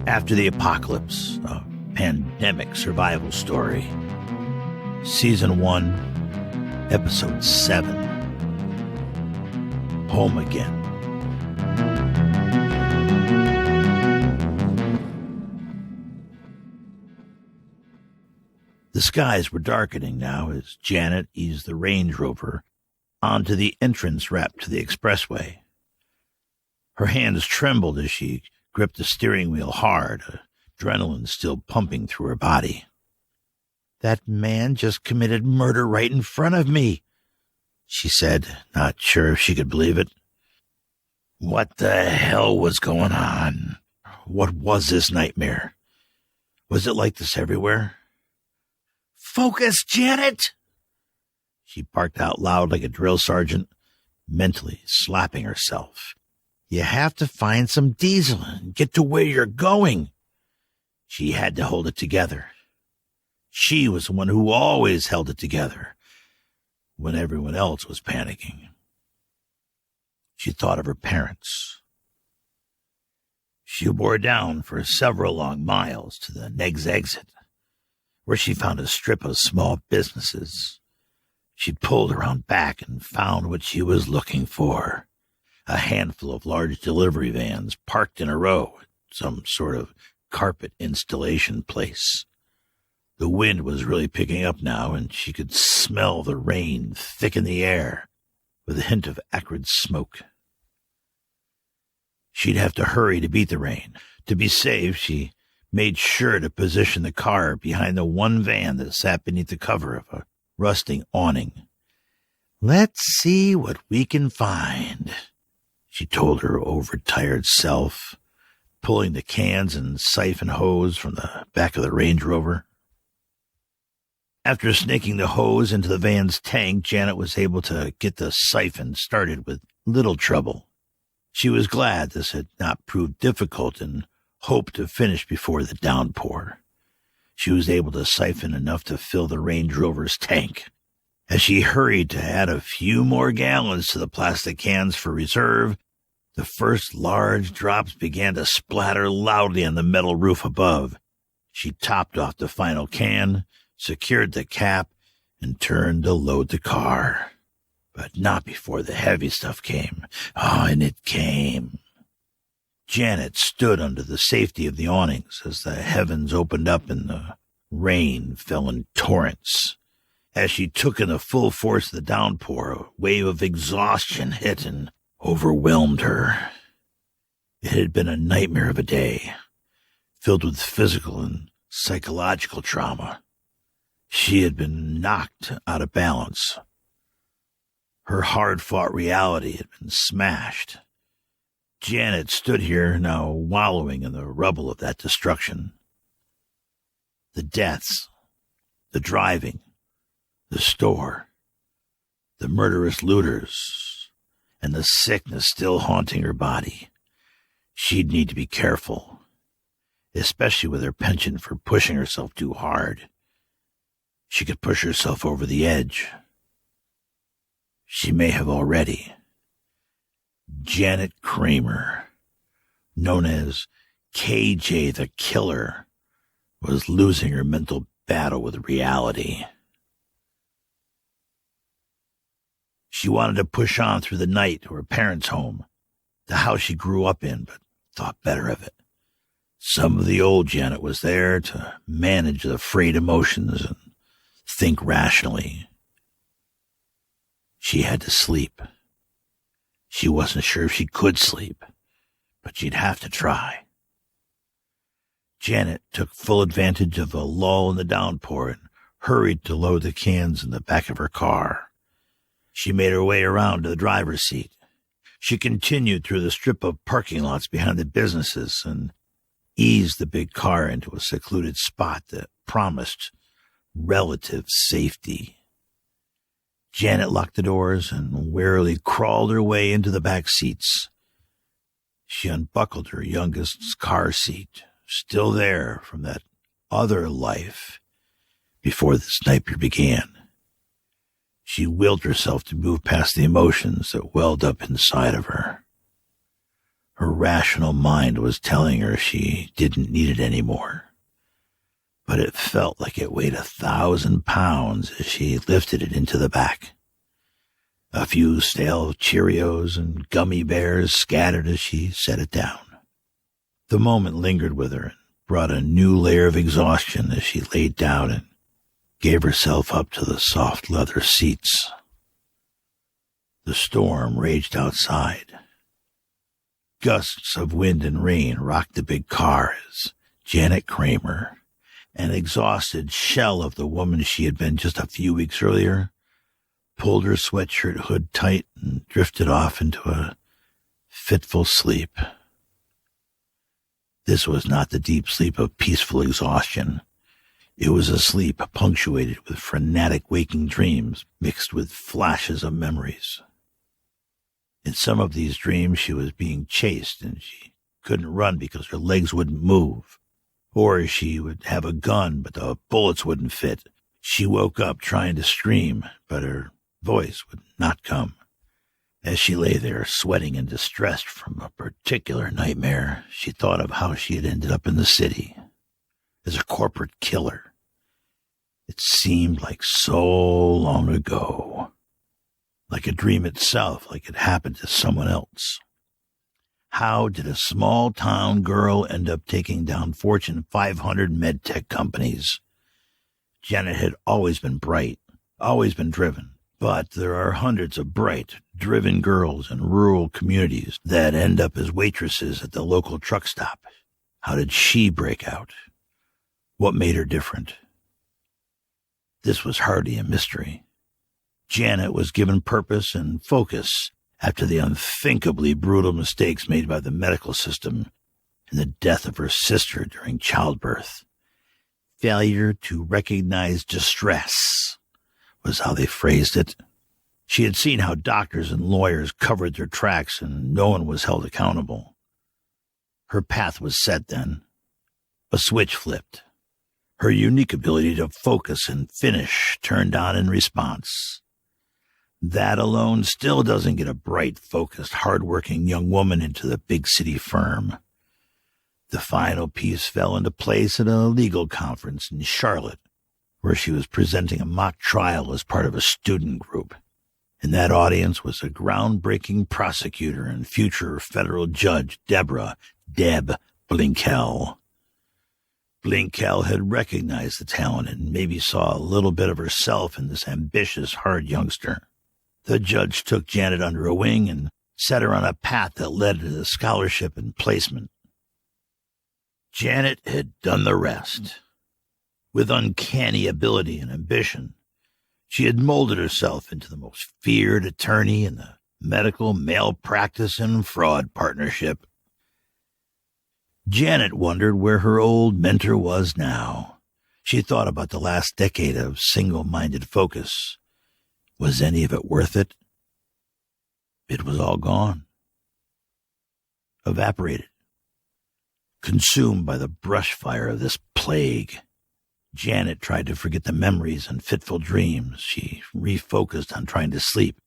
After the Apocalypse, a pandemic survival story. Season 1, Episode 7. Home Again. The skies were darkening now as Janet eased the Range Rover onto the entrance ramp to the expressway. Her hands trembled as she gripped the steering wheel hard, adrenaline still pumping through her body. "That man just committed murder right in front of me," she said, not sure if she could believe it. What the hell was going on? What was this nightmare? Was it like this everywhere? "Focus, Janet!" She barked out loud like a drill sergeant, mentally slapping herself. "You have to find some diesel and get to where you're going." She had to hold it together. She was the one who always held it together when everyone else was panicking. She thought of her parents. She bore down for several long miles to the next exit, where she found a strip of small businesses. She pulled around back and found what she was looking for. A handful of large delivery vans parked in a row at some sort of carpet installation place. The wind was really picking up now, and she could smell the rain thick in the air with a hint of acrid smoke. She'd have to hurry to beat the rain. To be safe, she made sure to position the car behind the one van that sat beneath the cover of a rusting awning. "Let's see what we can find," she told her overtired self, pulling the cans and siphon hose from the back of the Range Rover. After snaking the hose into the van's tank, Janet was able to get the siphon started with little trouble. She was glad this had not proved difficult and hoped to finish before the downpour. She was able to siphon enough to fill the Range Rover's tank. As she hurried to add a few more gallons to the plastic cans for reserve, the first large drops began to splatter loudly on the metal roof above. She topped off the final can, secured the cap, and turned to load the car. But not before the heavy stuff came. And it came. Janet stood under the safety of the awnings as the heavens opened up and the rain fell in torrents. As she took in the full force of the downpour, a wave of exhaustion hit and overwhelmed her. It had been a nightmare of a day, filled with physical and psychological trauma. She had been knocked out of balance. Her hard-fought reality had been smashed. Janet stood here now wallowing in the rubble of that destruction. The deaths, the driving, the store, the murderous looters, and the sickness still haunting her body. She'd need to be careful, especially with her penchant for pushing herself too hard. She could push herself over the edge. She may have already. Janet Kramer, known as KJ the Killer, was losing her mental battle with reality. She wanted to push on through the night to her parents' home, the house she grew up in, but thought better of it. Some of the old Janet was there to manage the frayed emotions and think rationally. She had to sleep. She wasn't sure if she could sleep, but she'd have to try. Janet took full advantage of a lull in the downpour and hurried to load the cans in the back of her car. She made her way around to the driver's seat. She continued through the strip of parking lots behind the businesses and eased the big car into a secluded spot that promised relative safety. Janet locked the doors and warily crawled her way into the back seats. She unbuckled her youngest's car seat, still there from that other life before this nightmare began. She willed herself to move past the emotions that welled up inside of her. Her Her rational mind was telling her she didn't need it anymore. But it felt like it weighed 1,000 pounds as she lifted it into the back. A few stale Cheerios and gummy bears scattered as she set it down. The moment lingered with her and brought a new layer of exhaustion as she laid down and gave herself up to the soft leather seats. The storm raged outside. Gusts of wind and rain rocked the big car as Janet Kramer, an exhausted shell of the woman she had been just a few weeks earlier, pulled her sweatshirt hood tight and drifted off into a fitful sleep. This was not the deep sleep of peaceful exhaustion. It was a sleep punctuated with frenetic waking dreams mixed with flashes of memories. In some of these dreams, she was being chased and she couldn't run because her legs wouldn't move. Or she would have a gun, but the bullets wouldn't fit. She woke up trying to scream, but her voice would not come. As she lay there, sweating and distressed from a particular nightmare, she thought of how she had ended up in the city as a corporate killer. It seemed like so long ago, like a dream itself, like it happened to someone else. How did a small-town girl end up taking down Fortune 500 medtech companies? Janet had always been bright, always been driven. But there are hundreds of bright, driven girls in rural communities that end up as waitresses at the local truck stop. How did she break out? What made her different? This was hardly a mystery. Janet was given purpose and focus after the unthinkably brutal mistakes made by the medical system and the death of her sister during childbirth. Failure to recognize distress was how they phrased it. She had seen how doctors and lawyers covered their tracks and no one was held accountable. Her path was set then. A switch flipped. Her unique ability to focus and finish turned on in response. That alone still doesn't get a bright, focused, hard-working young woman into the big city firm. The final piece fell into place at a legal conference in Charlotte, where she was presenting a mock trial as part of a student group. In that audience was a groundbreaking prosecutor and future federal judge, Deborah "Deb" Blinkel. Blinkel had recognized the talent and maybe saw a little bit of herself in this ambitious, hard youngster. The judge took Janet under a wing and set her on a path that led to the scholarship and placement. Janet had done the rest. With uncanny ability and ambition, she had molded herself into the most feared attorney in the medical malpractice and fraud partnership. Janet wondered where her old mentor was now. She thought about the last decade of single-minded focus. Was any of it worth it? It was all gone. Evaporated. Consumed by the brush fire of this plague. Janet tried to forget the memories and fitful dreams. She refocused on trying to sleep,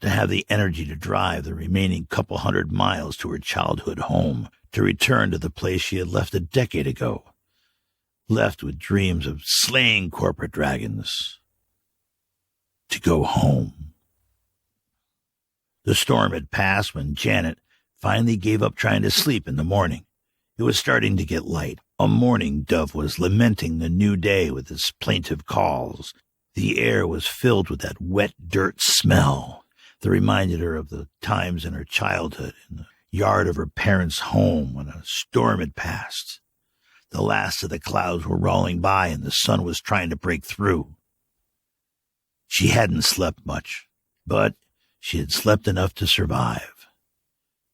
to have the energy to drive the remaining couple 100 miles to her childhood home, to return to the place she had left a decade ago, left with dreams of slaying corporate dragons. To go home. The storm had passed when Janet finally gave up trying to sleep in the morning. It was starting to get light. A mourning dove was lamenting the new day with its plaintive calls. The air was filled with that wet dirt smell that reminded her of the times in her childhood in the yard of her parents' home when a storm had passed. The last of the clouds were rolling by and the sun was trying to break through. She hadn't slept much, but she had slept enough to survive,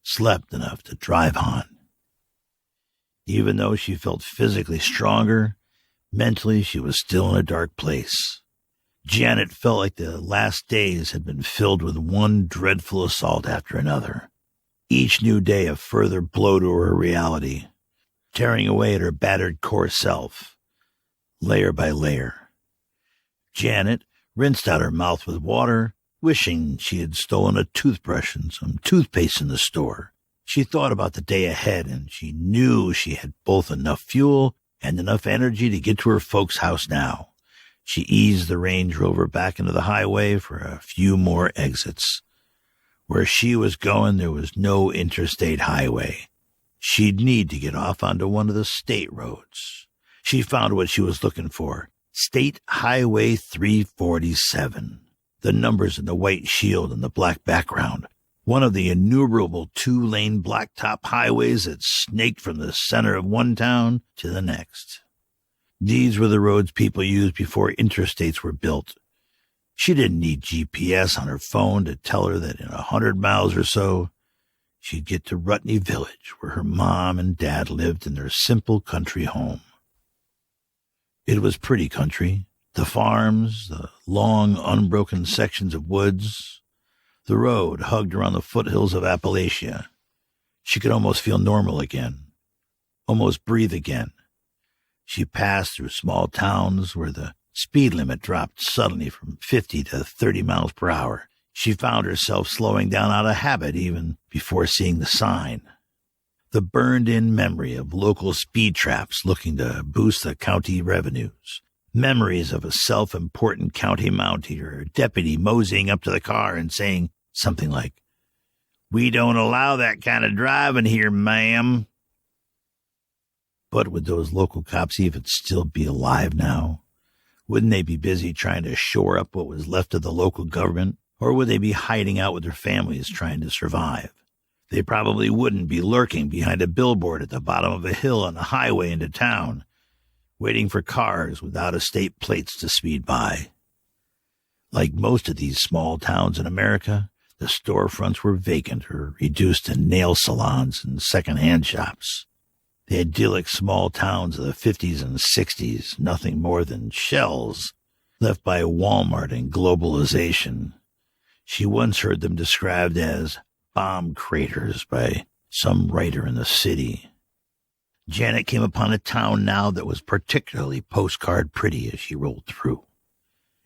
slept enough to drive on. Even though she felt physically stronger, mentally she was still in a dark place. Janet felt like the last days had been filled with one dreadful assault after another, each new day a further blow to her reality, tearing away at her battered core self, layer by layer. Janet rinsed out her mouth with water, wishing she had stolen a toothbrush and some toothpaste in the store. She thought about the day ahead, and she knew she had both enough fuel and enough energy to get to her folks' house now. She eased the Range Rover back into the highway for a few more exits. Where she was going, there was no interstate highway. She'd need to get off onto one of the state roads. She found what she was looking for. State Highway 347. The numbers in the white shield and the black background. One of the innumerable 2-lane blacktop highways that snaked from the center of one town to the next. These were the roads people used before interstates were built. She didn't need GPS on her phone to tell her that in 100 miles or so, she'd get to Rutney Village, where her mom and dad lived in their simple country home. It was pretty country. The farms, the long, unbroken sections of woods, the road hugged around the foothills of Appalachia. She could almost feel normal again, almost breathe again. She passed through small towns where the speed limit dropped suddenly from 50 to 30 miles per hour. She found herself slowing down out of habit even before seeing the sign. The burned-in memory of local speed traps looking to boost the county revenues. Memories of a self-important county mountie or deputy moseying up to the car and saying something like, "We don't allow that kind of driving here, ma'am." But would those local cops even still be alive now? Wouldn't they be busy trying to shore up what was left of the local government? Or would they be hiding out with their families trying to survive? They probably wouldn't be lurking behind a billboard at the bottom of a hill on the highway into town, waiting for cars with out-of-state plates to speed by. Like most of these small towns in America, the storefronts were vacant or reduced to nail salons and second-hand shops. The idyllic small towns of the 50s and 60s, nothing more than shells left by Walmart and globalization. She once heard them described as bomb craters by some writer in the city. Janet came upon a town now that was particularly postcard pretty as she rolled through.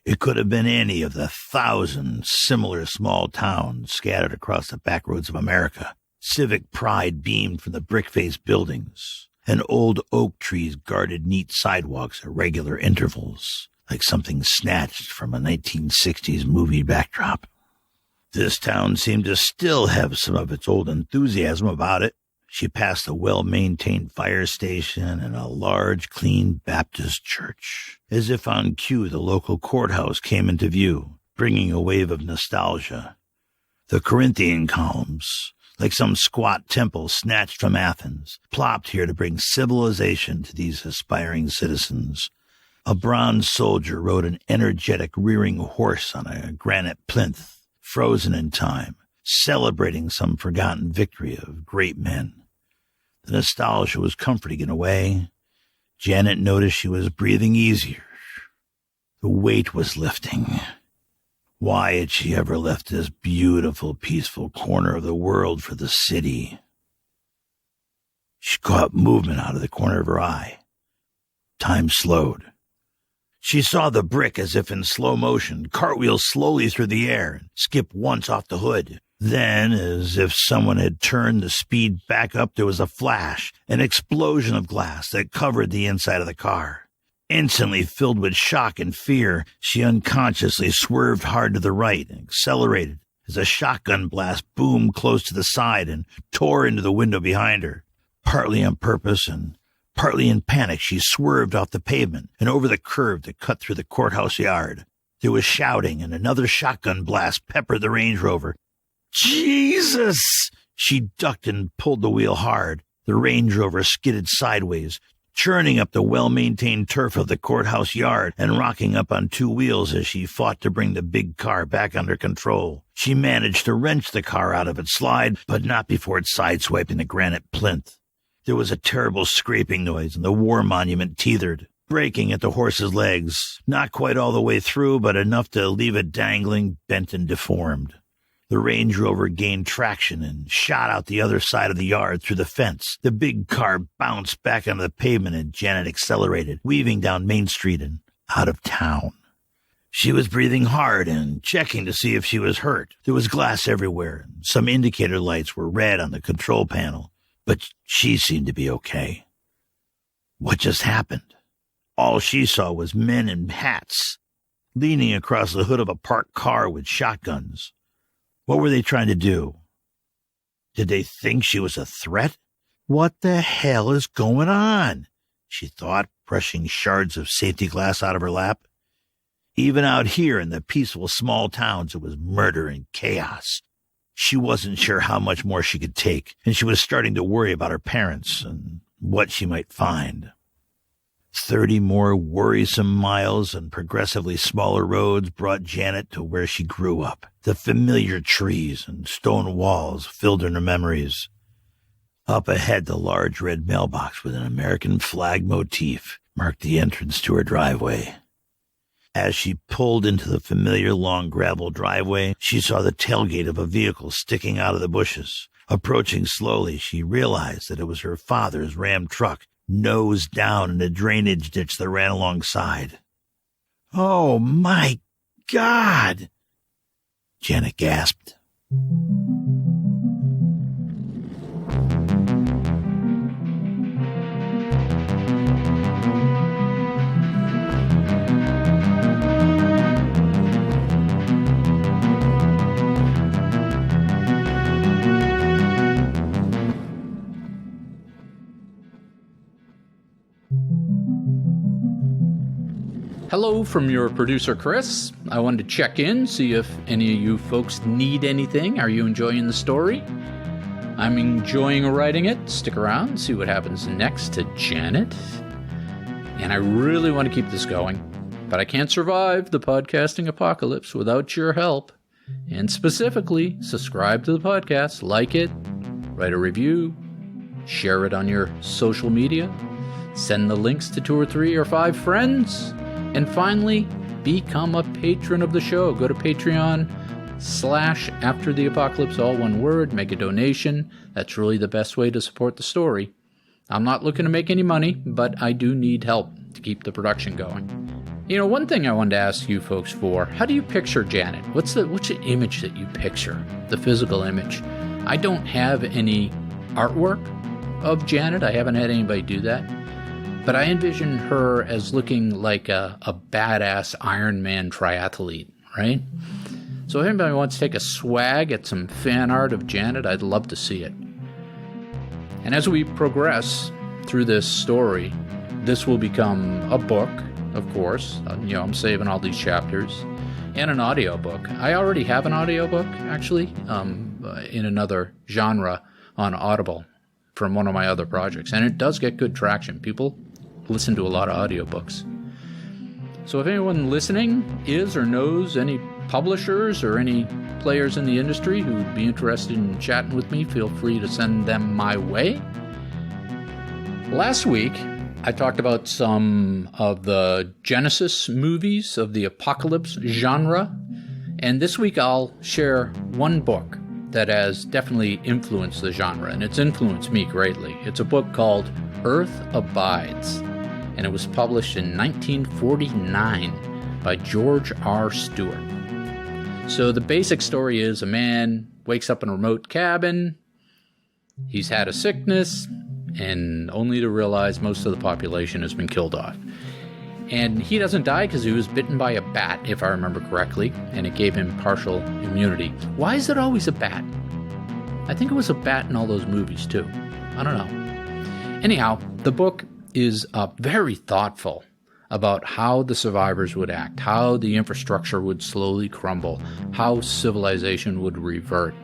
It could have been any of the 1,000 similar small towns scattered across the backroads of America. Civic pride beamed from the brick-faced buildings, and old oak trees guarded neat sidewalks at regular intervals, like something snatched from a 1960s movie backdrop. This town seemed to still have some of its old enthusiasm about it. She passed a well-maintained fire station and a large, clean Baptist church. As if on cue, the local courthouse came into view, bringing a wave of nostalgia. The Corinthian columns, like some squat temple snatched from Athens, plopped here to bring civilization to these aspiring citizens. A bronze soldier rode an energetic rearing horse on a granite plinth, frozen in time, celebrating some forgotten victory of great men. The nostalgia was comforting in a way. Janet noticed she was breathing easier. The weight was lifting. Why had she ever left this beautiful, peaceful corner of the world for the city? She caught movement out of the corner of her eye. Time slowed. She saw the brick as if in slow motion, cartwheel slowly through the air, and skip once off the hood. Then, as if someone had turned the speed back up, there was a flash, an explosion of glass that covered the inside of the car. Instantly filled with shock and fear, she unconsciously swerved hard to the right and accelerated as a shotgun blast boomed close to the side and tore into the window behind her. Partly on purpose and partly in panic, she swerved off the pavement and over the curve that cut through the courthouse yard. There was shouting, and another shotgun blast peppered the Range Rover. Jesus! She ducked and pulled the wheel hard. The Range Rover skidded sideways, churning up the well-maintained turf of the courthouse yard and rocking up on two wheels as she fought to bring the big car back under control. She managed to wrench the car out of its slide, but not before it sideswiping the granite plinth. There was a terrible scraping noise, and the war monument teetered, breaking at the horse's legs, not quite all the way through, but enough to leave it dangling, bent and deformed. The Range Rover gained traction and shot out the other side of the yard through the fence. The big car bounced back onto the pavement, and Janet accelerated, weaving down Main Street and out of town. She was breathing hard and checking to see if she was hurt. There was glass everywhere. Some indicator lights were red on the control panel, but she seemed to be okay. What just happened? All she saw was men in hats, leaning across the hood of a parked car with shotguns. What were they trying to do? Did they think she was a threat? What the hell is going on? She thought, brushing shards of safety glass out of her lap. Even out here in the peaceful small towns, it was murder and chaos. She wasn't sure how much more she could take, and she was starting to worry about her parents and what she might find. 30 more worrisome miles and progressively smaller roads brought Janet to where she grew up. The familiar trees and stone walls filled in her memories. Up ahead, the large red mailbox with an American flag motif marked the entrance to her driveway. As she pulled into the familiar long gravel driveway, she saw the tailgate of a vehicle sticking out of the bushes. Approaching slowly, she realized that it was her father's Ram truck, nose down in a drainage ditch that ran alongside. "Oh, my God!" Janet gasped. Hello from your producer, Chris. I wanted to check in, see if any of you folks need anything. Are you enjoying the story? I'm enjoying writing it. Stick around, see what happens next to Janet. And I really want to keep this going, but I can't survive the podcasting apocalypse without your help. And specifically, subscribe to the podcast, like it, write a review, share it on your social media, send the links to 2 or 3 or 5 friends. And finally, become a patron of the show. Go to Patreon/AfterTheApocalypse, all one word, make a donation. That's really the best way to support the story. I'm not looking to make any money, but I do need help to keep the production going. You know, one thing I wanted to ask you folks for, how do you picture Janet? What's the image that you picture? The physical image. I don't have any artwork of Janet. I haven't had anybody do that. But I envision her as looking like a badass Iron Man triathlete, right? So if anybody wants to take a swag at some fan art of Janet, I'd love to see it. And as we progress through this story, this will become a book, of course. I'm saving all these chapters. And an audiobook. I already have an audiobook, actually, in another genre on Audible from one of my other projects. And it does get good traction. People listen to a lot of audiobooks. So if anyone listening is or knows any publishers or any players in the industry who would be interested in chatting with me, feel free to send them my way. Last week, I talked about some of the Genesis movies of the apocalypse genre. And this week I'll share one book that has definitely influenced the genre, and it's influenced me greatly. It's a book called Earth Abides, and it was published in 1949 by George R. Stewart. So the basic story is a man wakes up in a remote cabin, he's had a sickness, and only to realize most of the population has been killed off. And he doesn't die because he was bitten by a bat, if I remember correctly, and it gave him partial immunity. Why is it always a bat? I think it was a bat in all those movies, too. I don't know. Anyhow, the book is very thoughtful about how the survivors would act, how the infrastructure would slowly crumble, how civilization would revert.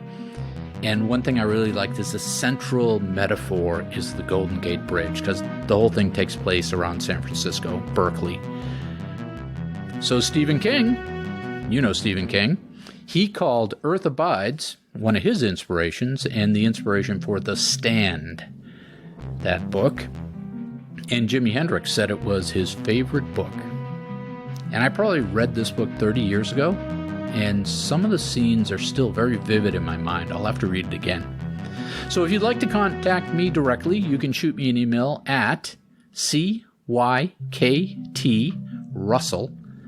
And one thing I really liked is the central metaphor is the Golden Gate Bridge, because the whole thing takes place around San Francisco, Berkeley. So Stephen King, you know Stephen King, he called Earth Abides one of his inspirations and the inspiration for The Stand, that book. And Jimi Hendrix said it was his favorite book. And I probably read this book 30 years ago, and some of the scenes are still very vivid in my mind. I'll have to read it again. So if you'd like to contact me directly, you can shoot me an email at cyktrussell,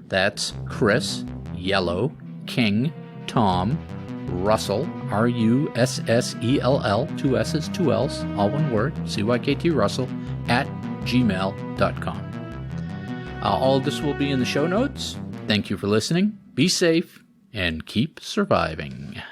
That's Chris, Yellow, King, Tom, Russell, Russell, 2 S's, 2 L's, all one word, CYKT Russell, at gmail.com. All of this will be in the show notes. Thank you for listening. Be safe and keep surviving.